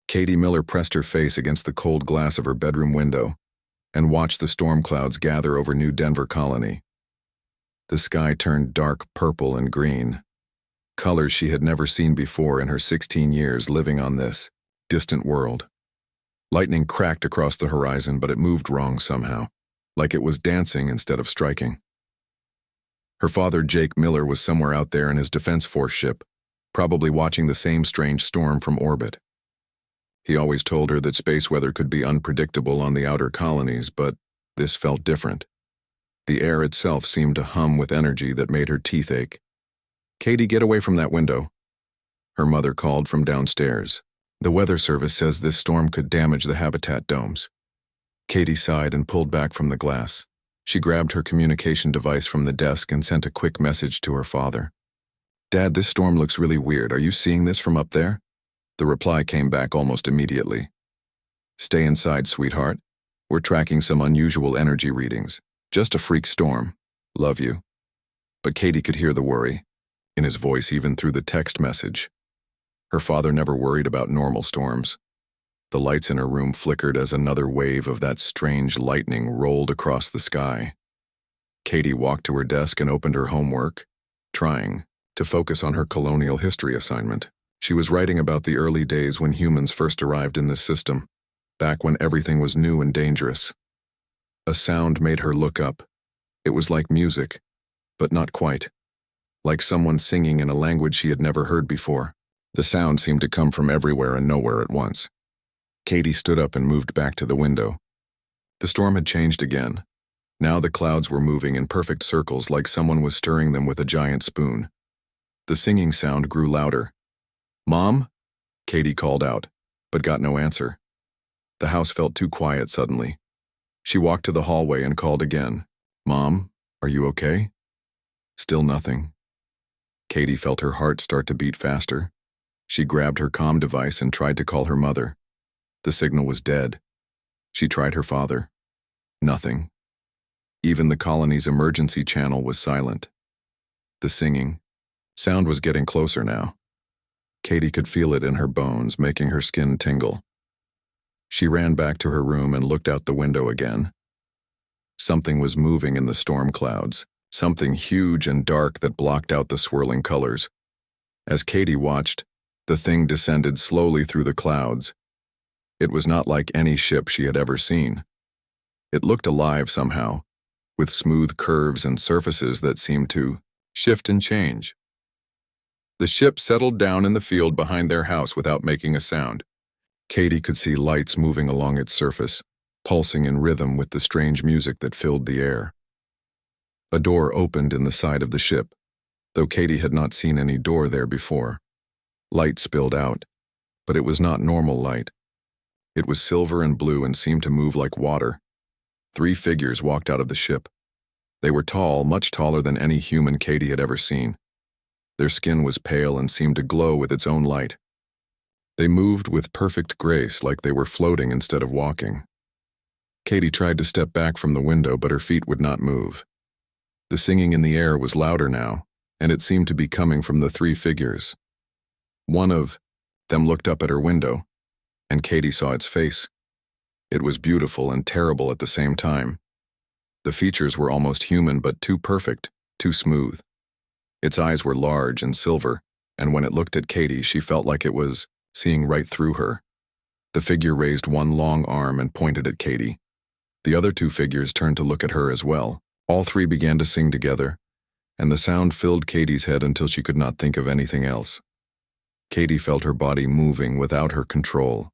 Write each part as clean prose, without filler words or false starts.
Katie Miller pressed her face against the cold glass of her bedroom window and watched the storm clouds gather over New Denver Colony. The sky turned dark purple and green, colors she had never seen before in her 16 years living on this distant world. Lightning cracked across the horizon, but it moved wrong somehow, like it was dancing instead of striking. Her father, Jake Miller, was somewhere out there in his Defense Force ship, probably watching the same strange storm from orbit. He always told her that space weather could be unpredictable on the outer colonies, but this felt different. The air itself seemed to hum with energy that made her teeth ache. "Katie, get away from that window," her mother called from downstairs. "The weather service says this storm could damage the habitat domes." Katie sighed and pulled back from the glass. She grabbed her communication device from the desk and sent a quick message to her father. "Dad, this storm looks really weird. Are you seeing this from up there?" The reply came back almost immediately. "Stay inside, sweetheart. We're tracking some unusual energy readings. Just a freak storm. Love you." But Katie could hear the worry in his voice even through the text message. Her father never worried about normal storms. The lights in her room flickered as another wave of that strange lightning rolled across the sky. Katie walked to her desk and opened her homework, trying to focus on her colonial history assignment. She was writing about the early days when humans first arrived in this system, back when everything was new and dangerous. A sound made her look up. It was like music, but not quite. Like someone singing in a language she had never heard before. The sound seemed to come from everywhere and nowhere at once. Katie stood up and moved back to the window. The storm had changed again. Now the clouds were moving in perfect circles like someone was stirring them with a giant spoon. The singing sound grew louder. "Mom?" Katie called out, but got no answer. The house felt too quiet suddenly. She walked to the hallway and called again. "Mom, are you okay?" Still nothing. Katie felt her heart start to beat faster. She grabbed her comm device and tried to call her mother. The signal was dead. She tried her father. Nothing. Even the colony's emergency channel was silent. The singing sound was getting closer now. Katie could feel it in her bones, making her skin tingle. She ran back to her room and looked out the window again. Something was moving in the storm clouds, something huge and dark that blocked out the swirling colors. As Katie watched, the thing descended slowly through the clouds. It was not like any ship she had ever seen. It looked alive somehow, with smooth curves and surfaces that seemed to shift and change. The ship settled down in the field behind their house without making a sound. Katie could see lights moving along its surface, pulsing in rhythm with the strange music that filled the air. A door opened in the side of the ship, though Katie had not seen any door there before. Light spilled out, but it was not normal light. It was silver and blue and seemed to move like water. 3 figures walked out of the ship. They were tall, much taller than any human Katie had ever seen. Their skin was pale and seemed to glow with its own light. They moved with perfect grace, like they were floating instead of walking. Katie tried to step back from the window, but her feet would not move. The singing in the air was louder now, and it seemed to be coming from the 3 figures. One of them looked up at her window, and Katie saw its face. It was beautiful and terrible at the same time. The features were almost human, but too perfect, too smooth. Its eyes were large and silver, and when it looked at Katie, she felt like it was seeing right through her. The figure raised one long arm and pointed at Katie. The other 2 figures turned to look at her as well. All 3 began to sing together, and the sound filled Katie's head until she could not think of anything else. Katie felt her body moving without her control.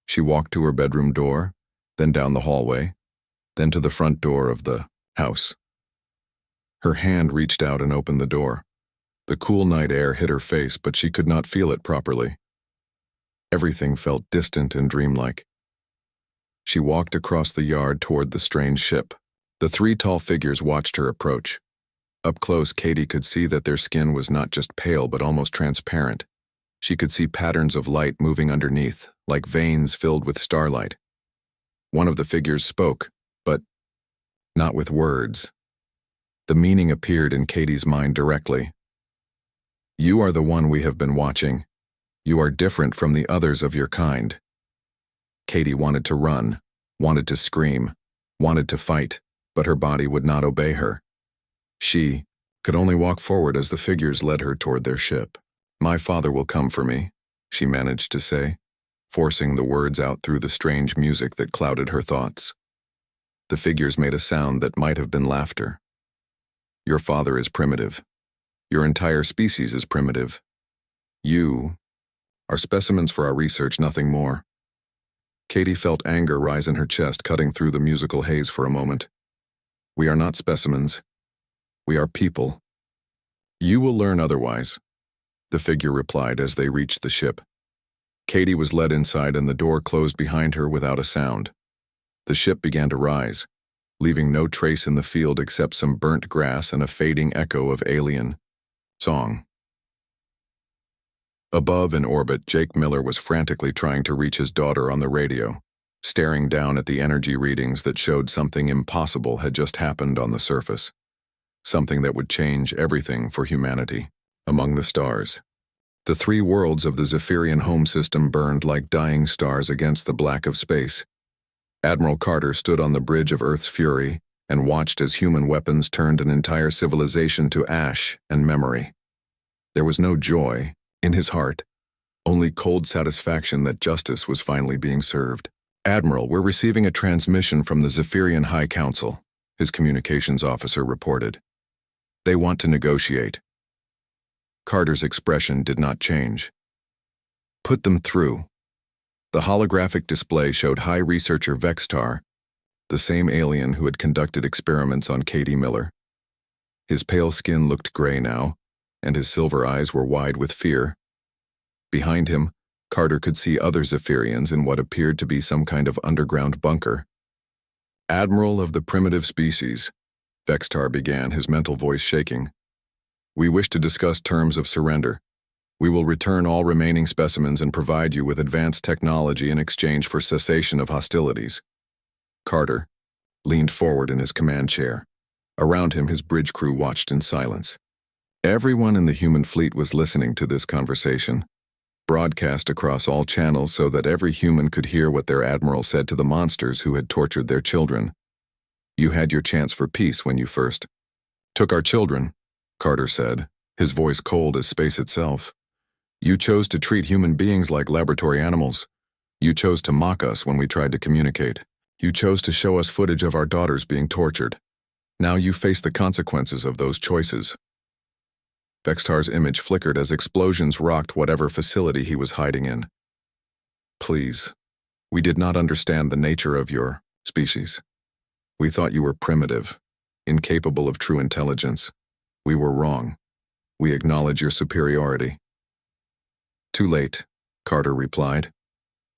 She walked to her bedroom door, then down the hallway, then to the front door of the house. Her hand reached out and opened the door. The cool night air hit her face, but she could not feel it properly. Everything felt distant and dreamlike. She walked across the yard toward the strange ship. The 3 tall figures watched her approach. Up close, Katie could see that their skin was not just pale but almost transparent. She could see patterns of light moving underneath, like veins filled with starlight. One of the figures spoke, but not with words. The meaning appeared in Katie's mind directly. "You are the one we have been watching. You are different from the others of your kind. Katie wanted to run, wanted to scream, wanted to fight, but her body would not obey her. She could only walk forward as the figures led her toward their ship. "My father will come for me," she managed to say, forcing the words out through the strange music that clouded her thoughts. The figures made a sound that might have been laughter. "Your father is primitive. Your entire species is primitive. You are specimens for our research, nothing more." Katie felt anger rise in her chest, cutting through the musical haze for a moment. "We are not specimens. We are people." "You will learn otherwise," the figure replied as they reached the ship. Katie was led inside and the door closed behind her without a sound. The ship began to rise, leaving no trace in the field except some burnt grass and a fading echo of alien song. Above in orbit, Jake Miller was frantically trying to reach his daughter on the radio, staring down at the energy readings that showed something impossible had just happened on the surface. Something that would change everything for humanity. Among the stars, the three worlds of the Zephyrian home system burned like dying stars against the black of space. Admiral Carter stood on the bridge of Earth's fury and watched as human weapons turned an entire civilization to ash and memory. There was no joy in his heart, only cold satisfaction that justice was finally being served. "Admiral, we're receiving a transmission from the Zephyrian High Council," his communications officer reported. "They want to negotiate." Carter's expression did not change. "Put them through." The holographic display showed High Researcher Vextar, the same alien who had conducted experiments on Katie Miller. His pale skin looked gray now, and his silver eyes were wide with fear. Behind him, Carter could see other Zephyrians in what appeared to be some kind of underground bunker. "Admiral of the primitive species," Vextar began, his mental voice shaking. "We wish to discuss terms of surrender. We will return all remaining specimens and provide you with advanced technology in exchange for cessation of hostilities." Carter leaned forward in his command chair. Around him, his bridge crew watched in silence. Everyone in the human fleet was listening to this conversation, broadcast across all channels so that every human could hear what their admiral said to the monsters who had tortured their children. "You had your chance for peace when you first took our children," Carter said, his voice cold as space itself. "You chose to treat human beings like laboratory animals. You chose to mock us when we tried to communicate. You chose to show us footage of our daughters being tortured. Now you face the consequences of those choices." Vextar's image flickered as explosions rocked whatever facility he was hiding in. "Please, we did not understand the nature of your species. We thought you were primitive, incapable of true intelligence. We were wrong. We acknowledge your superiority." "Too late," Carter replied.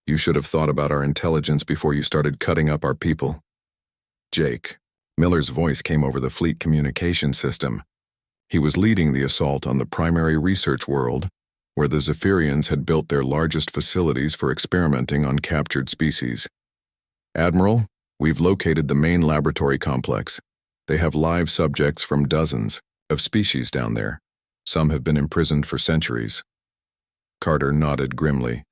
"You should have thought about our intelligence before you started cutting up our people." "Jake," Miller's voice came over the fleet communication system. He was leading the assault on the primary research world, where the Zephyrians had built their largest facilities for experimenting on captured species. "Admiral, we've located the main laboratory complex. They have live subjects from dozens of species down there. Some have been imprisoned for centuries." Carter nodded grimly.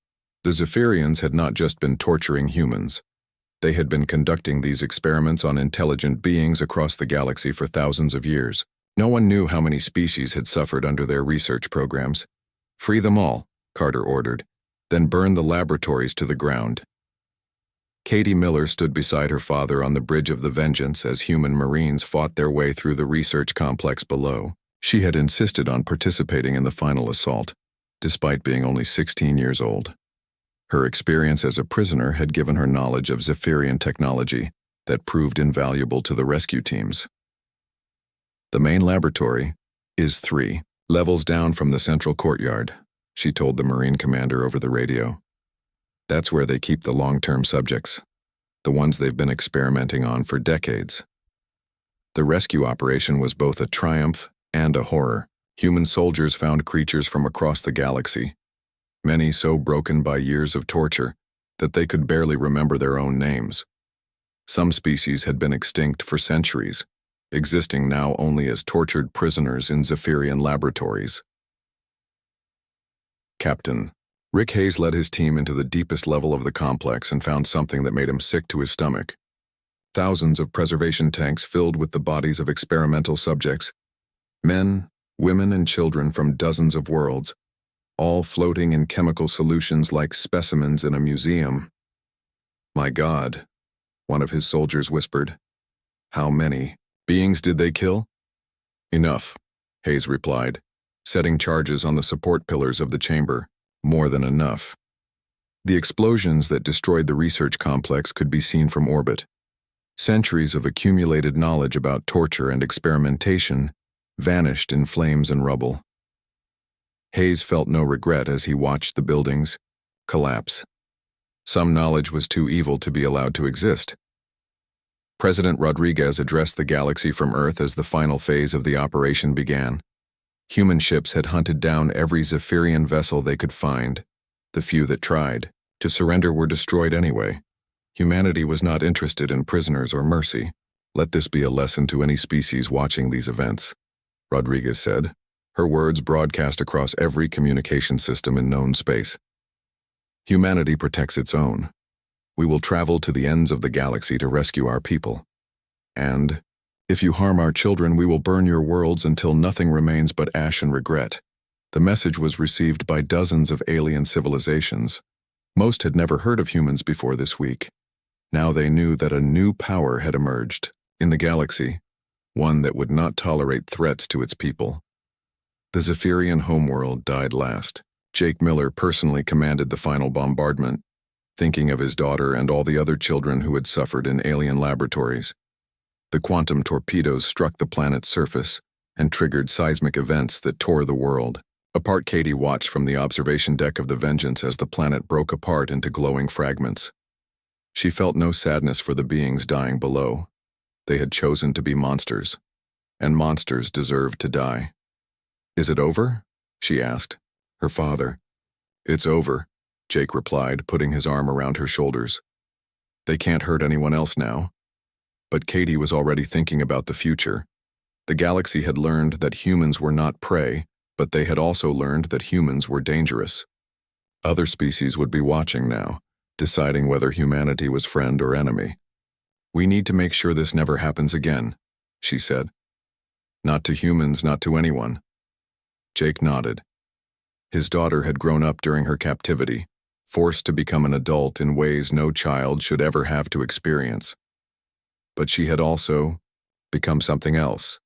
The Zephyrians had not just been torturing humans. They had been conducting these experiments on intelligent beings across the galaxy for thousands of years. No one knew how many species had suffered under their research programs. "Free them all," Carter ordered, "then burn the laboratories to the ground." Katie Miller stood beside her father on the bridge of the Vengeance as human Marines fought their way through the research complex below. She had insisted on participating in the final assault, despite being only 16 years old. Her experience as a prisoner had given her knowledge of Zephyrian technology that proved invaluable to the rescue teams. "The main laboratory is 3 levels down from the central courtyard," she told the Marine commander over the radio. "That's where they keep the long-term subjects, the ones they've been experimenting on for decades." The rescue operation was both a triumph and a horror. Human soldiers found creatures from across the galaxy, many so broken by years of torture that they could barely remember their own names. Some species had been extinct for centuries, existing now only as tortured prisoners in Zephyrian laboratories. Captain Rick Hayes led his team into the deepest level of the complex and found something that made him sick to his stomach. Thousands of preservation tanks filled with the bodies of experimental subjects, men, women, and children from dozens of worlds, all floating in chemical solutions like specimens in a museum. "My God," one of his soldiers whispered. "How many beings did they kill?" "Enough," Hayes replied, setting charges on the support pillars of the chamber. "More than enough." The explosions that destroyed the research complex could be seen from orbit. Centuries of accumulated knowledge about torture and experimentation vanished in flames and rubble. Hayes felt no regret as he watched the buildings collapse. Some knowledge was too evil to be allowed to exist. President Rodriguez addressed the galaxy from Earth as the final phase of the operation began. Human ships had hunted down every Zephyrian vessel they could find. The few that tried to surrender were destroyed anyway. Humanity was not interested in prisoners or mercy. "Let this be a lesson to any species watching these events," Rodriguez said, her words broadcast across every communication system in known space. "Humanity protects its own. We will travel to the ends of the galaxy to rescue our people. And, if you harm our children, we will burn your worlds until nothing remains but ash and regret." The message was received by dozens of alien civilizations. Most had never heard of humans before this week. Now they knew that a new power had emerged in the galaxy, one that would not tolerate threats to its people. The Zephyrian homeworld died last. Jake Miller personally commanded the final bombardment, thinking of his daughter and all the other children who had suffered in alien laboratories. The quantum torpedoes struck the planet's surface and triggered seismic events that tore the world. Apart, Katie watched from the observation deck of the Vengeance as the planet broke apart into glowing fragments. She felt no sadness for the beings dying below. They had chosen to be monsters, and monsters deserved to die. "Is it over?" she asked. Her father. "It's over," Jake replied, putting his arm around her shoulders. "They can't hurt anyone else now." But Katie was already thinking about the future. The galaxy had learned that humans were not prey, but they had also learned that humans were dangerous. Other species would be watching now, deciding whether humanity was friend or enemy. "We need to make sure this never happens again," she said. "Not to humans, not to anyone." Jake nodded. His daughter had grown up during her captivity, forced to become an adult in ways no child should ever have to experience. But she had also become something else.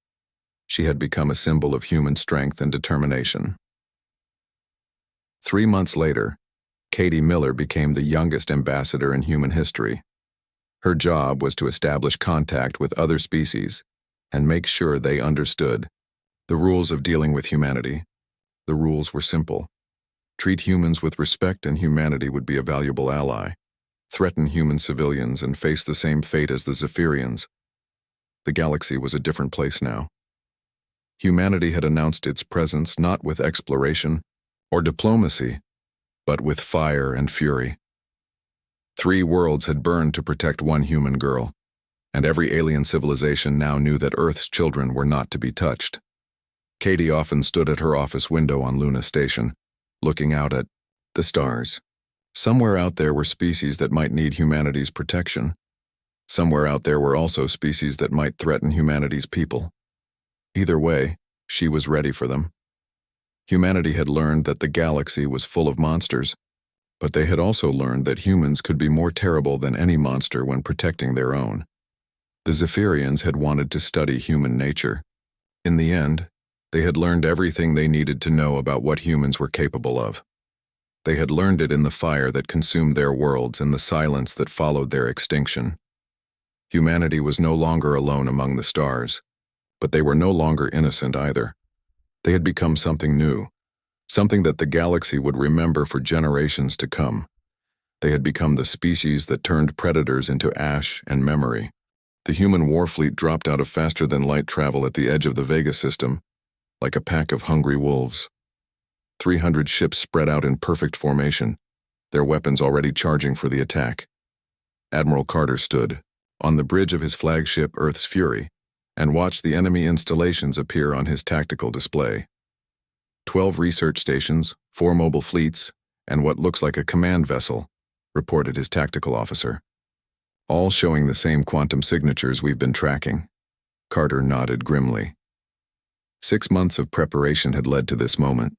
She had become a symbol of human strength and determination. 3 months later, Katie Miller became the youngest ambassador in human history. Her job was to establish contact with other species and make sure they understood the rules of dealing with humanity. The rules were simple. Treat humans with respect and humanity would be a valuable ally. Threaten human civilians and face the same fate as the Zephyrians. The galaxy was a different place now. Humanity had announced its presence not with exploration or diplomacy, but with fire and fury. 3 worlds had burned to protect one human girl, and every alien civilization now knew that Earth's children were not to be touched. Katie often stood at her office window on Luna Station, looking out at the stars. Somewhere out there were species that might need humanity's protection. Somewhere out there were also species that might threaten humanity's people. Either way, she was ready for them. Humanity had learned that the galaxy was full of monsters, but they had also learned that humans could be more terrible than any monster when protecting their own. The Zephyrians had wanted to study human nature. In the end, they had learned everything they needed to know about what humans were capable of. They had learned it in the fire that consumed their worlds and the silence that followed their extinction. Humanity was no longer alone among the stars, but they were no longer innocent either. They had become something new, something that the galaxy would remember for generations to come. They had become the species that turned predators into ash and memory. The human warfleet dropped out of faster-than-light travel at the edge of the Vega system, like a pack of hungry wolves. 300 ships spread out in perfect formation, their weapons already charging for the attack. Admiral Carter stood on the bridge of his flagship Earth's Fury and watched the enemy installations appear on his tactical display. 12 research stations, 4 mobile fleets, and what looks like a command vessel, reported his tactical officer. All showing the same quantum signatures we've been tracking. Carter nodded grimly. 6 months of preparation had led to this moment.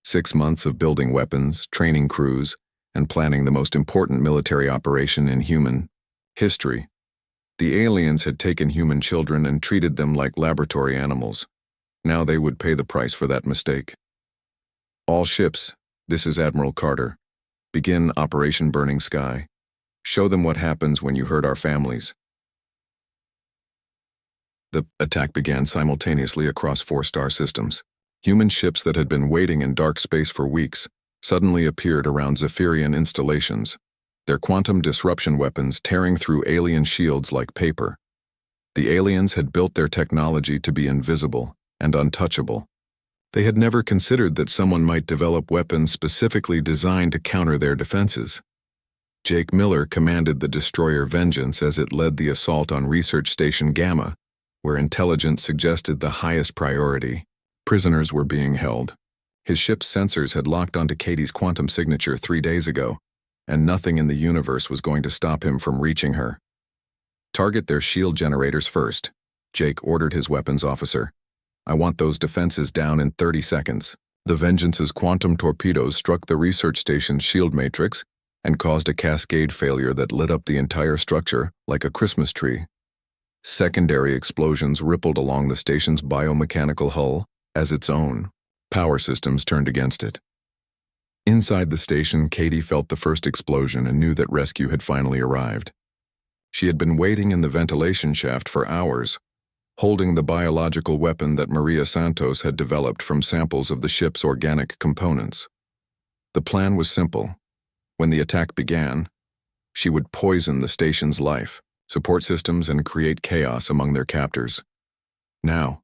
6 months of building weapons, training crews, and planning the most important military operation in human history. The aliens had taken human children and treated them like laboratory animals. Now they would pay the price for that mistake. All ships, this is Admiral Carter. Begin Operation Burning Sky. Show them what happens when you hurt our families. The attack began simultaneously across 4-star systems. Human ships that had been waiting in dark space for weeks suddenly appeared around Zephyrian installations, their quantum disruption weapons tearing through alien shields like paper. The aliens had built their technology to be invisible and untouchable. They had never considered that someone might develop weapons specifically designed to counter their defenses. Jake Miller commanded the destroyer Vengeance as it led the assault on Research Station Gamma, where intelligence suggested the highest priority. Prisoners were being held. His ship's sensors had locked onto Katie's quantum signature 3 days ago, and nothing in the universe was going to stop him from reaching her. Target their shield generators first, Jake ordered his weapons officer. I want those defenses down in 30 seconds. The Vengeance's quantum torpedoes struck the research station's shield matrix and caused a cascade failure that lit up the entire structure like a Christmas tree. Secondary explosions rippled along the station's biomechanical hull as its own power systems turned against it. Inside the station, Katie felt the first explosion and knew that rescue had finally arrived. She had been waiting in the ventilation shaft for hours, holding the biological weapon that Maria Santos had developed from samples of the ship's organic components. The plan was simple. When the attack began, she would poison the station's life, support systems, and create chaos among their captors. Now,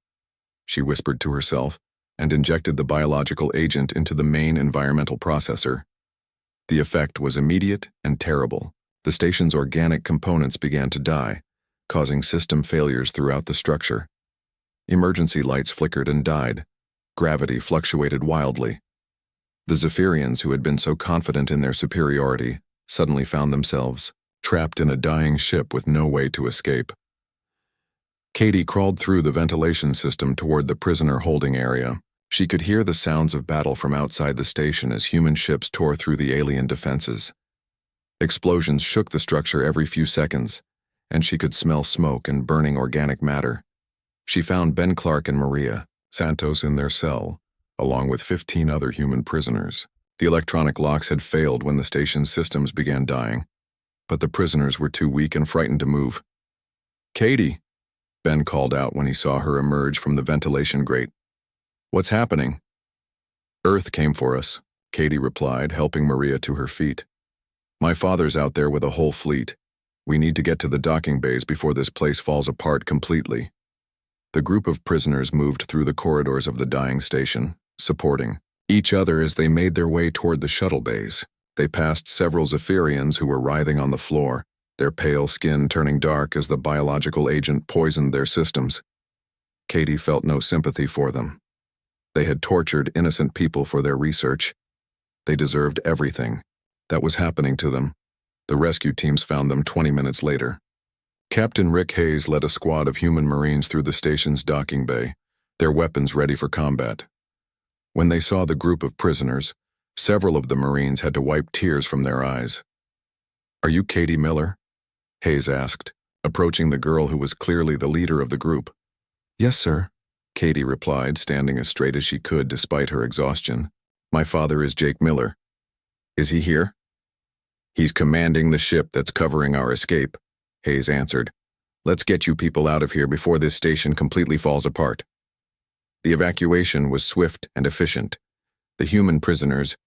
she whispered to herself, and injected the biological agent into the main environmental processor. The effect was immediate and terrible. The station's organic components began to die, causing system failures throughout the structure. Emergency lights flickered and died. Gravity fluctuated wildly. The Zephyrians, who had been so confident in their superiority, suddenly found themselves trapped in a dying ship with no way to escape. Katie crawled through the ventilation system toward the prisoner holding area. She could hear the sounds of battle from outside the station as human ships tore through the alien defenses. Explosions shook the structure every few seconds, and she could smell smoke and burning organic matter. She found Ben Clark and Maria Santos in their cell, along with 15 other human prisoners. The electronic locks had failed when the station's systems began dying, but the prisoners were too weak and frightened to move. "Katie," Ben called out when he saw her emerge from the ventilation grate. "What's happening?" "Earth came for us," Katie replied, helping Maria to her feet. "My father's out there with a whole fleet. We need to get to the docking bays before this place falls apart completely." The group of prisoners moved through the corridors of the dying station, supporting each other as they made their way toward the shuttle bays. They passed several Zephyrians who were writhing on the floor, their pale skin turning dark as the biological agent poisoned their systems. Katie felt no sympathy for them. They had tortured innocent people for their research. They deserved everything that was happening to them. The rescue teams found them 20 minutes later. Captain Rick Hayes led a squad of human Marines through the station's docking bay, their weapons ready for combat. When they saw the group of prisoners, several of the Marines had to wipe tears from their eyes. "Are you Katie Miller?" Hayes asked, approaching the girl who was clearly the leader of the group. "Yes, sir," Katie replied, standing as straight as she could despite her exhaustion. "My father is Jake Miller." "Is he here?" "He's commanding the ship that's covering our escape," Hayes answered. "Let's get you people out of here before this station completely falls apart." The evacuation was swift and efficient. The human prisoners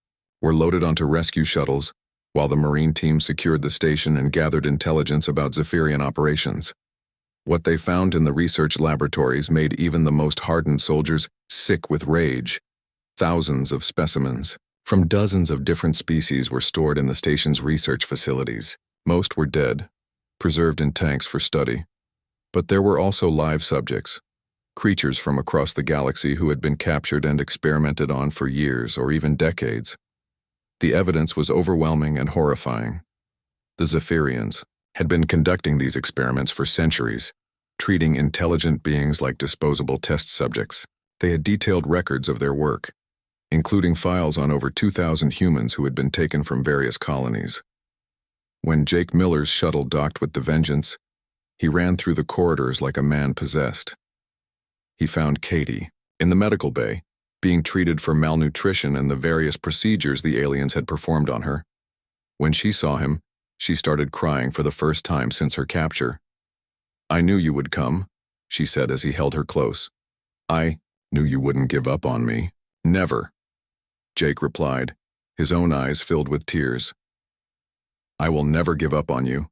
were loaded onto rescue shuttles, while the Marine team secured the station and gathered intelligence about Zephyrian operations. What they found in the research laboratories made even the most hardened soldiers sick with rage. Thousands of specimens from dozens of different species were stored in the station's research facilities. Most were dead, preserved in tanks for study. But there were also live subjects, creatures from across the galaxy who had been captured and experimented on for years or even decades. The evidence was overwhelming and horrifying. The Zephyrians had been conducting these experiments for centuries, treating intelligent beings like disposable test subjects. They had detailed records of their work, including files on over 2,000 humans who had been taken from various colonies. When Jake Miller's shuttle docked with the Vengeance, he ran through the corridors like a man possessed. He found Katie, in the medical bay, being treated for malnutrition and the various procedures the aliens had performed on her. When she saw him, she started crying for the first time since her capture. "I knew you would come," she said as he held her close. "I knew you wouldn't give up on me. Never," Jake replied, his own eyes filled with tears. "I will never give up on you."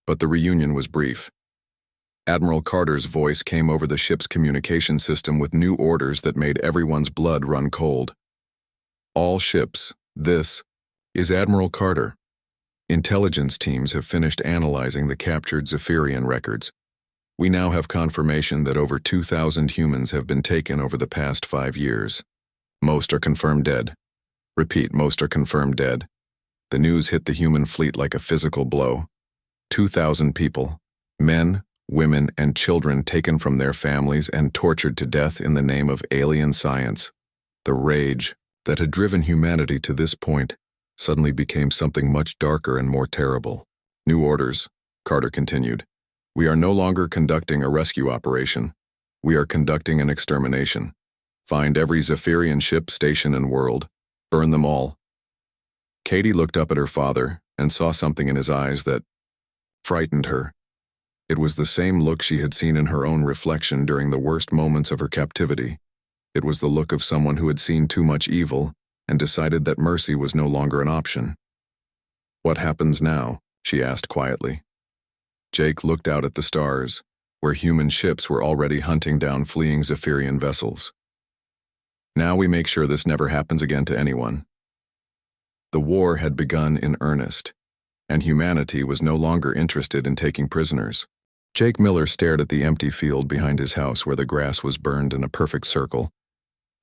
But the reunion was brief. Admiral Carter's voice came over the ship's communication system with new orders that made everyone's blood run cold. "All ships, this is Admiral Carter. Intelligence teams have finished analyzing the captured Zephyrian records. We now have confirmation that over 2,000 humans have been taken over the past 5 years. Most are confirmed dead. Repeat, most are confirmed dead." The news hit the human fleet like a physical blow. 2,000 people, men, women, and children taken from their families and tortured to death in the name of alien science. The rage that had driven humanity to this point suddenly became something much darker and more terrible. "New orders," Carter continued. "We are no longer conducting a rescue operation. We are conducting an extermination. Find every Zephyrian ship, station, and world. Burn them all." Katie looked up at her father and saw something in his eyes that frightened her. It was the same look she had seen in her own reflection during the worst moments of her captivity. It was the look of someone who had seen too much evil and decided that mercy was no longer an option. "What happens now?" she asked quietly. Jake looked out at the stars, where human ships were already hunting down fleeing Zephyrian vessels. "Now we make sure this never happens again to anyone." The war had begun in earnest, and humanity was no longer interested in taking prisoners. Jake Miller stared at the empty field behind his house where the grass was burned in a perfect circle.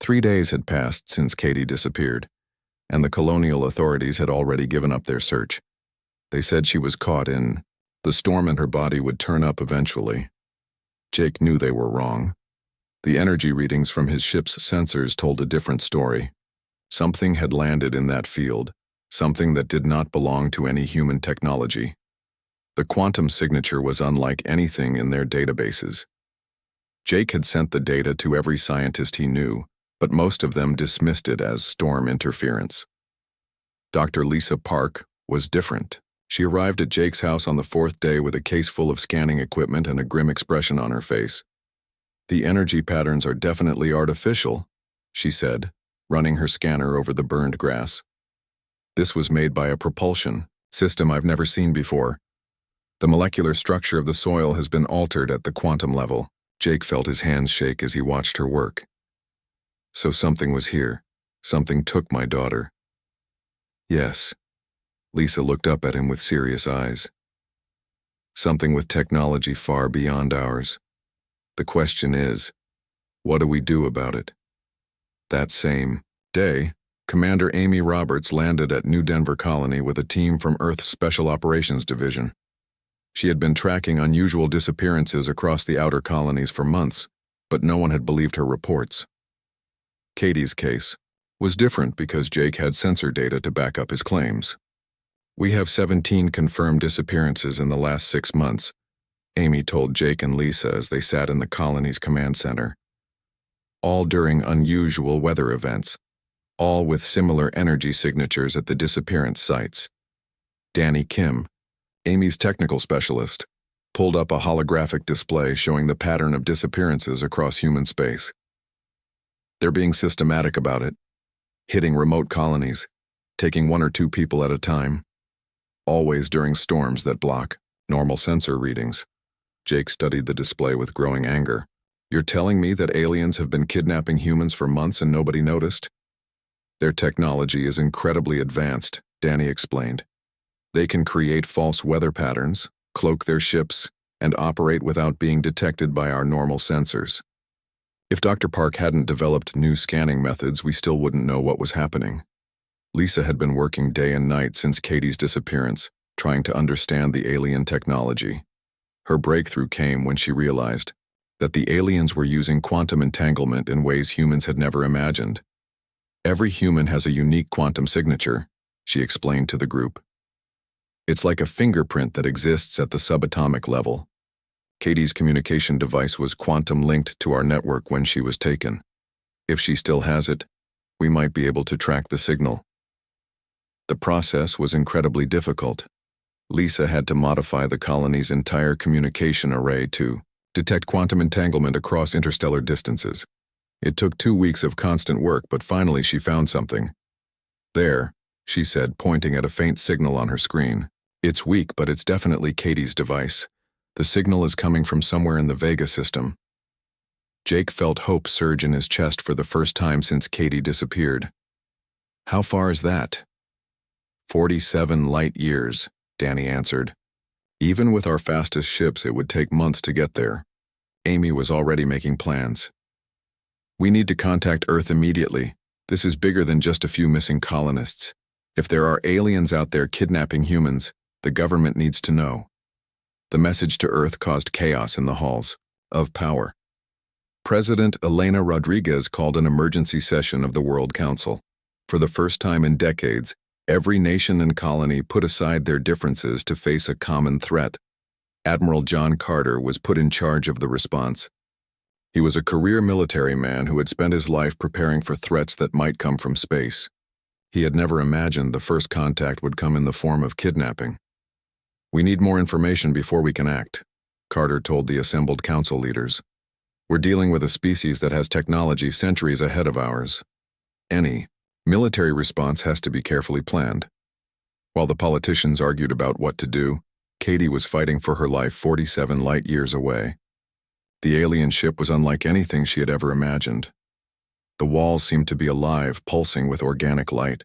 3 days had passed since Katie disappeared, and the colonial authorities had already given up their search. They said she was caught in the storm and her body would turn up eventually. Jake knew they were wrong. The energy readings from his ship's sensors told a different story. Something had landed in that field, something that did not belong to any human technology. The quantum signature was unlike anything in their databases. Jake had sent the data to every scientist he knew, but most of them dismissed it as storm interference. Dr. Lisa Park was different. She arrived at Jake's house on the 4th day with a case full of scanning equipment and a grim expression on her face. "The energy patterns are definitely artificial," she said, running her scanner over the burned grass. "This was made by a propulsion system I've never seen before. The molecular structure of the soil has been altered at the quantum level." Jake felt his hands shake as he watched her work. "So something was here. Something took my daughter." "Yes." Lisa looked up at him with serious eyes. "Something with technology far beyond ours. The question is, what do we do about it?" That same day, Commander Amy Roberts landed at New Denver Colony with a team from Earth's Special Operations Division. She had been tracking unusual disappearances across the outer colonies for months, but no one had believed her reports. Katie's case was different because Jake had sensor data to back up his claims. "We have 17 confirmed disappearances in the last 6 months, Amy told Jake and Lisa as they sat in the colony's command center. All during unusual weather events, all with similar energy signatures at the disappearance sites. Danny Kim, Amy's technical specialist, pulled up a holographic display showing the pattern of disappearances across human space. They're being systematic about it, hitting remote colonies, taking 1 or 2 people at a time, always during storms that block normal sensor readings. Jake studied the display with growing anger. "You're telling me that aliens have been kidnapping humans for months and nobody noticed?" "Their technology is incredibly advanced," Danny explained. "They can create false weather patterns, cloak their ships, and operate without being detected by our normal sensors. If Dr. Park hadn't developed new scanning methods, we still wouldn't know what was happening." Lisa had been working day and night since Katie's disappearance, trying to understand the alien technology. Her breakthrough came when she realized that the aliens were using quantum entanglement in ways humans had never imagined. Every human has a unique quantum signature, she explained to the group. It's like a fingerprint that exists at the subatomic level. Katie's communication device was quantum linked to our network when she was taken. If she still has it, we might be able to track the signal. The process was incredibly difficult. Lisa had to modify the colony's entire communication array to detect quantum entanglement across interstellar distances. It took 2 weeks of constant work, but finally she found something. There, she said, pointing at a faint signal on her screen. It's weak, but it's definitely Katie's device. The signal is coming from somewhere in the Vega system. Jake felt hope surge in his chest for the first time since Katie disappeared. How far is that? 47 light years, Danny answered. Even with our fastest ships, it would take months to get there. Amy was already making plans. We need to contact Earth immediately. This is bigger than just a few missing colonists. If there are aliens out there kidnapping humans, the government needs to know. The message to Earth caused chaos in the halls of power. President Elena Rodriguez called an emergency session of the World Council. For the first time in decades, every nation and colony put aside their differences to face a common threat. Admiral John Carter was put in charge of the response. He was a career military man who had spent his life preparing for threats that might come from space. He had never imagined the first contact would come in the form of kidnapping. We need more information before we can act, Carter told the assembled council leaders. We're dealing with a species that has technology centuries ahead of ours. Any military response has to be carefully planned. While the politicians argued about what to do, Katie was fighting for her life 47 light years away. The alien ship was unlike anything she had ever imagined. The walls seemed to be alive, pulsing with organic light.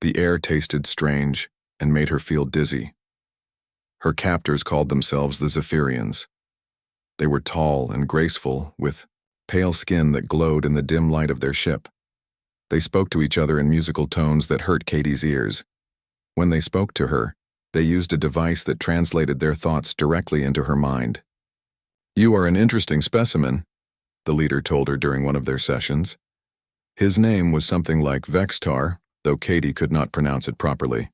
The air tasted strange and made her feel dizzy. Her captors called themselves the Zephyrians. They were tall and graceful, with pale skin that glowed in the dim light of their ship. They spoke to each other in musical tones that hurt Katie's ears. When they spoke to her, they used a device that translated their thoughts directly into her mind. You are an interesting specimen, the leader told her during one of their sessions. His name was something like Vextar, though Katie could not pronounce it properly.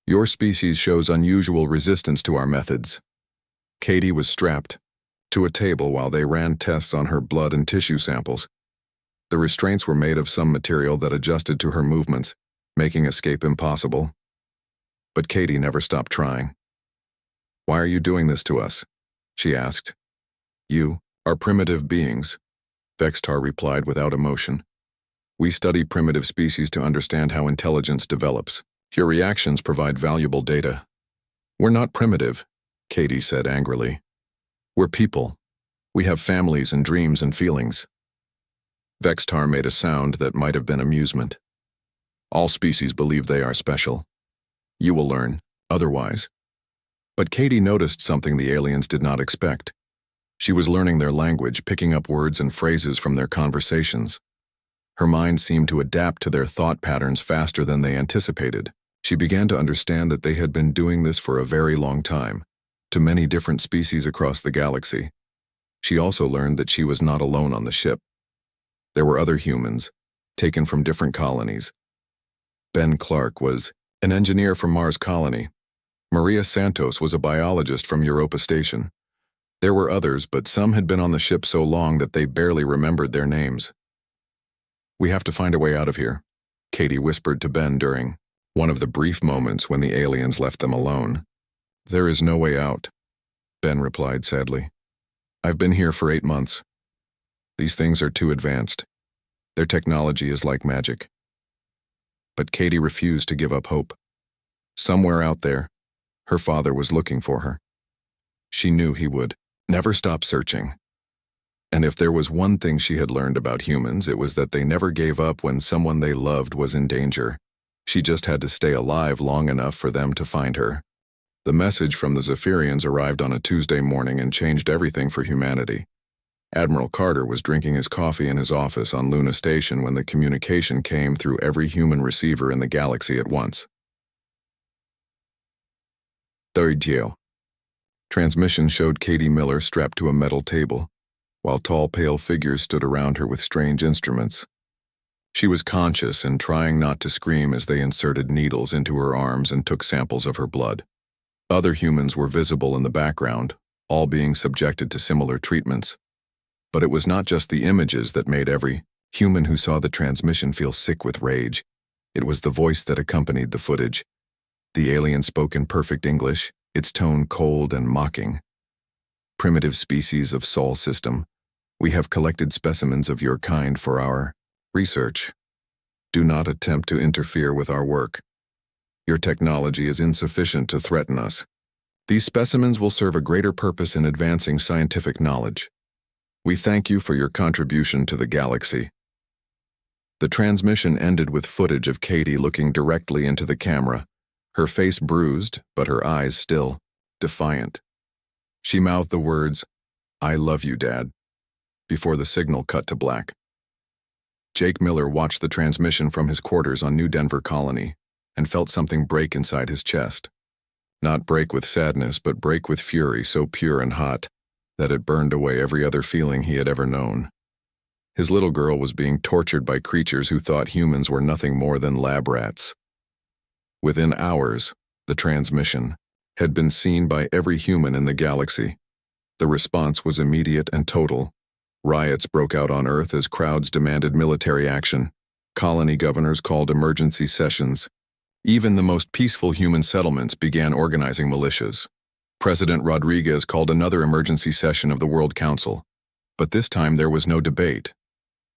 Your species shows unusual resistance to our methods. Katie was strapped to a table while they ran tests on her blood and tissue samples. The restraints were made of some material that adjusted to her movements, making escape impossible. But Katie never stopped trying. Why are you doing this to us? She asked. You are primitive beings, Vextar replied without emotion. We study primitive species to understand how intelligence develops. Your reactions provide valuable data. We're not primitive, Katie said angrily. We're people. We have families and dreams and feelings. Vextar made a sound that might have been amusement. All species believe they are special. You will learn, otherwise. But Katie noticed something the aliens did not expect. She was learning their language, picking up words and phrases from their conversations. Her mind seemed to adapt to their thought patterns faster than they anticipated. She began to understand that they had been doing this for a very long time, to many different species across the galaxy. She also learned that she was not alone on the ship. There were other humans, taken from different colonies. Ben Clark was an engineer from Mars Colony. Maria Santos was a biologist from Europa Station. There were others, but some had been on the ship so long that they barely remembered their names. We have to find a way out of here, Katie whispered to Ben during one of the brief moments when the aliens left them alone. There is no way out, Ben replied sadly. I've been here for 8 months. These things are too advanced. Their technology is like magic. But Katie refused to give up hope. Somewhere out there, her father was looking for her. She knew he would never stop searching. And if there was one thing she had learned about humans, it was that they never gave up when someone they loved was in danger. She just had to stay alive long enough for them to find her. The message from the Zephyrians arrived on a Tuesday morning and changed everything for humanity. Admiral Carter was drinking his coffee in his office on Luna Station when the communication came through every human receiver in the galaxy at once. Thei. Transmission showed Katie Miller strapped to a metal table, while tall, pale figures stood around her with strange instruments. She was conscious and trying not to scream as they inserted needles into her arms and took samples of her blood. Other humans were visible in the background, all being subjected to similar treatments. But it was not just the images that made every human who saw the transmission feel sick with rage. It was the voice that accompanied the footage. The alien spoke in perfect English, its tone cold and mocking. "Primitive species of Sol system, we have collected specimens of your kind for our research. Do not attempt to interfere with our work. Your technology is insufficient to threaten us. These specimens will serve a greater purpose in advancing scientific knowledge. We thank you for your contribution to the galaxy." The transmission ended with footage of Katie looking directly into the camera, her face bruised, but her eyes still defiant. She mouthed the words, "I love you, Dad," before the signal cut to black. Jake Miller watched the transmission from his quarters on New Denver Colony and felt something break inside his chest. Not break with sadness, but break with fury so pure and hot that it burned away every other feeling he had ever known. His little girl was being tortured by creatures who thought humans were nothing more than lab rats. Within hours, the transmission had been seen by every human in the galaxy. The response was immediate and total. Riots broke out on Earth as crowds demanded military action. Colony governors called emergency sessions. Even the most peaceful human settlements began organizing militias. President Rodriguez called another emergency session of the World Council, but this time there was no debate.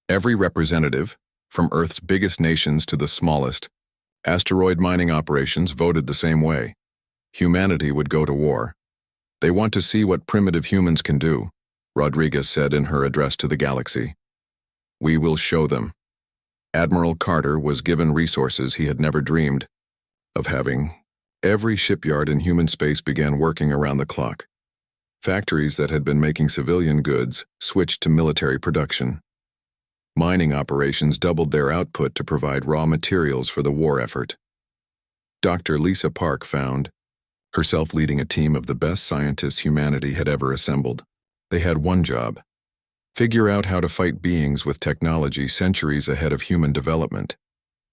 Every representative, from Earth's biggest nations to the smallest, asteroid mining operations voted the same way. Humanity would go to war. They want to see what primitive humans can do, Rodriguez said in her address to the galaxy. We will show them. Admiral Carter was given resources he had never dreamed of having. Every shipyard in human space began working around the clock. Factories that had been making civilian goods switched to military production. Mining operations doubled their output to provide raw materials for the war effort. Dr. Lisa Park found herself leading a team of the best scientists humanity had ever assembled. They had one job: figure out how to fight beings with technology centuries ahead of human development.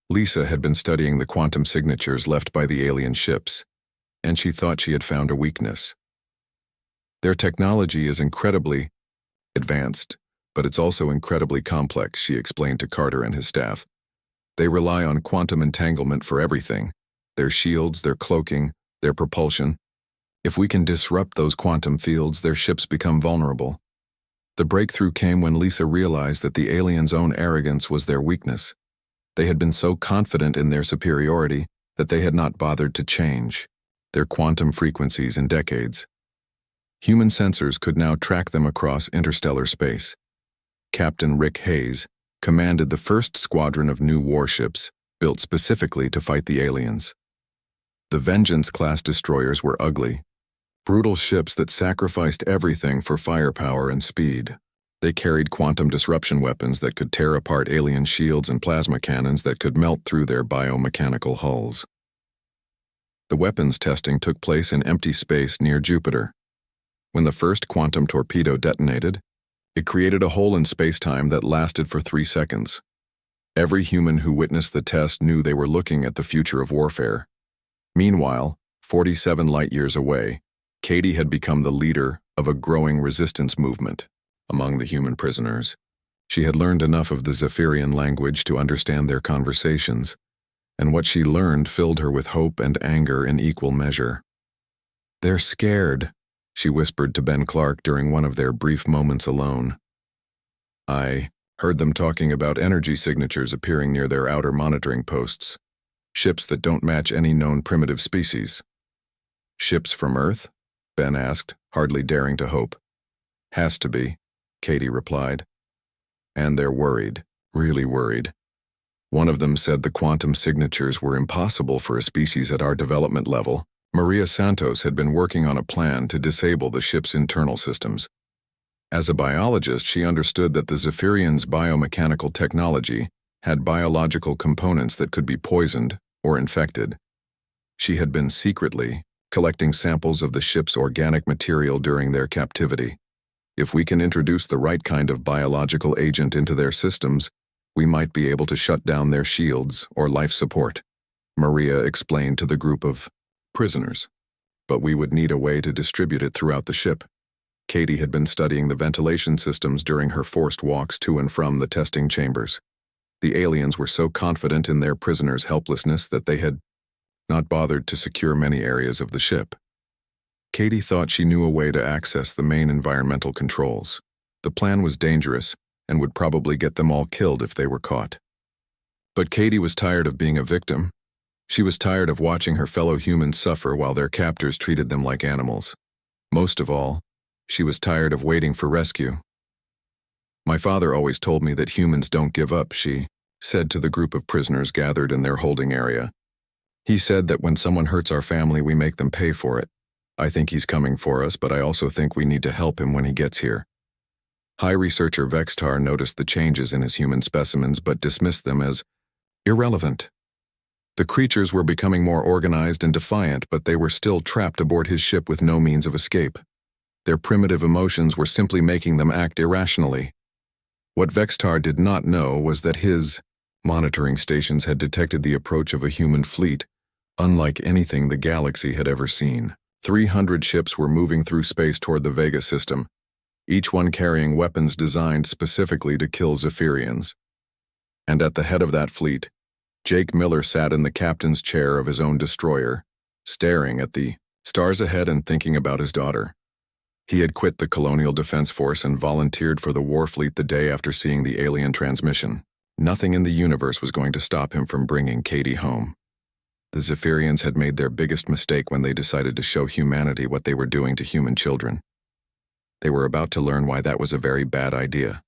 Lisa had been studying the quantum signatures left by the alien ships, and she thought she had found a weakness. Their technology is incredibly advanced, but it's also incredibly complex, she explained to Carter and his staff. They rely on quantum entanglement for everything: their shields, their cloaking, their propulsion. If we can disrupt those quantum fields, their ships become vulnerable. The breakthrough came when Lisa realized that the aliens' own arrogance was their weakness. They had been so confident in their superiority that they had not bothered to change their quantum frequencies in decades. Human sensors could now track them across interstellar space. Captain Rick Hayes commanded the first squadron of new warships, built specifically to fight the aliens. The Vengeance-class destroyers were ugly, brutal ships that sacrificed everything for firepower and speed. They carried quantum disruption weapons that could tear apart alien shields and plasma cannons that could melt through their biomechanical hulls. The weapons testing took place in empty space near Jupiter. When the first quantum torpedo detonated, it created a hole in space-time that lasted for 3 seconds. Every human who witnessed the test knew they were looking at the future of warfare. Meanwhile, 47 light-years away, Katie had become the leader of a growing resistance movement among the human prisoners. She had learned enough of the Zephyrian language to understand their conversations, and what she learned filled her with hope and anger in equal measure. "They're scared," she whispered to Ben Clark during one of their brief moments alone. "I heard them talking about energy signatures appearing near their outer monitoring posts. Ships that don't match any known primitive species." "Ships from Earth?" Ben asked, hardly daring to hope. "Has to be," Katie replied. "And they're worried, really worried. One of them said the quantum signatures were impossible for a species at our development level. Maria Santos had been working on a plan to disable the ship's internal systems. As a biologist, she understood that the Zephyrians' biomechanical technology had biological components that could be poisoned or infected. She had been secretly collecting samples of the ship's organic material during their captivity. If we can introduce the right kind of biological agent into their systems, we might be able to shut down their shields or life support, Maria explained to the group of prisoners. But we would need a way to distribute it throughout the ship. Katie had been studying the ventilation systems during her forced walks to and from the testing chambers. The aliens were so confident in their prisoners' helplessness that they had not bothered to secure many areas of the ship. Katie thought she knew a way to access the main environmental controls. The plan was dangerous and would probably get them all killed if they were caught. But Katie was tired of being a victim. She was tired of watching her fellow humans suffer while their captors treated them like animals. Most of all, she was tired of waiting for rescue. My father always told me that humans don't give up, she said to the group of prisoners gathered in their holding area. He said that when someone hurts our family, we make them pay for it. I think he's coming for us, but I also think we need to help him when he gets here. High researcher Vextar noticed the changes in his human specimens but dismissed them as irrelevant. The creatures were becoming more organized and defiant, but they were still trapped aboard his ship with no means of escape. Their primitive emotions were simply making them act irrationally. What Vextar did not know was that his monitoring stations had detected the approach of a human fleet, unlike anything the galaxy had ever seen. 300 ships were moving through space toward the Vega system, each one carrying weapons designed specifically to kill Zephyrians. And at the head of that fleet, Jake Miller sat in the captain's chair of his own destroyer, staring at the stars ahead and thinking about his daughter. He had quit the Colonial Defense Force and volunteered for the war fleet the day after seeing the alien transmission. Nothing in the universe was going to stop him from bringing Katie home. The Zephyrians had made their biggest mistake when they decided to show humanity what they were doing to human children. They were about to learn why that was a very bad idea.